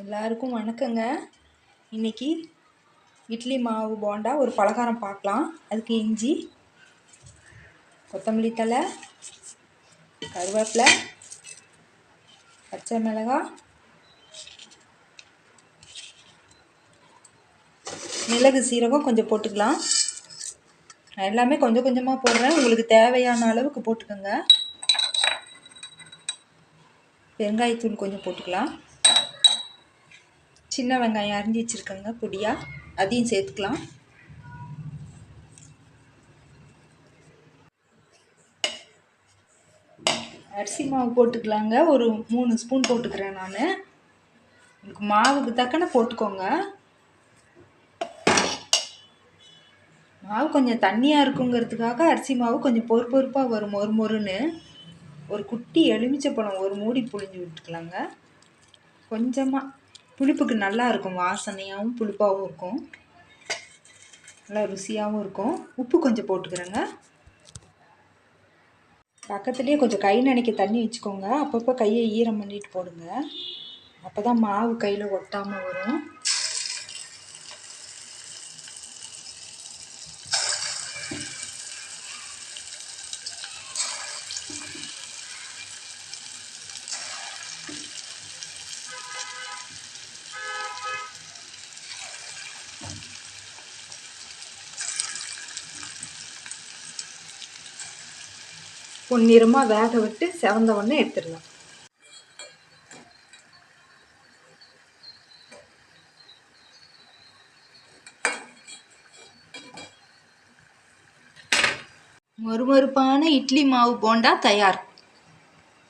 எல்லாருக்கும் வணக்கங்க. இன்னைக்கு இட்லி மாவு போண்டா ஒரு பலகாரம் பார்க்கலாம். அதுக்கு இஞ்சி, கொத்தமல்லி தழை, கருவேப்பிலை, பச்சை மிளகாய், மிளகு, சீரகம் கொஞ்சம் போட்டுக்கலாம். நான் எல்லாமே கொஞ்சம் கொஞ்சமாக போடுறேன், உங்களுக்கு தேவையான அளவுக்கு போட்டுக்கோங்க. பெருங்காயத்தூள் கொஞ்சம் போட்டுக்கலாம். சின்ன வெங்காயம் அரிஞ்சு வச்சுருக்கேங்க பொடியாக, அதையும் சேர்த்துக்கலாம். அரிசி மாவு போட்டுக்கலாங்க. ஒரு 3 ஸ்பூன் போட்டுக்கிறேன் நான். உங்களுக்கு மாவுக்கு தக்கன போட்டுக்கோங்க. மாவு கொஞ்சம் தண்ணியாக இருக்குங்கிறதுக்காக அரிசி மாவு கொஞ்சம் பொறுப்பாக வரும், மொறு மொறுன்னு. ஒரு குட்டி எலுமிச்சைப்பழம் ஒரு மூடி புழிஞ்சு விட்டுக்கலாங்க. கொஞ்சமாக புளிப்புக்கு நல்லா இருக்கும், வாசனையாகவும் புளிப்பாகவும் இருக்கும், நல்லா ருசியாகவும் இருக்கும். உப்பு கொஞ்சம் போட்டுக்கிறேங்க. பக்கத்துலேயே கொஞ்சம் கை நனைக்க தண்ணி வச்சுக்கோங்க. அப்பப்போ கையை ஈரம் பண்ணிட்டு போடுங்க, அப்போ தான் மாவு கையில் ஒட்டாமல் வரும். பொன்னிறமாக வேக விட்டு செவந்த உடனே எடுத்துடலாம். மொறுமொறுப்பான இட்லி மாவு போண்டா தயார்.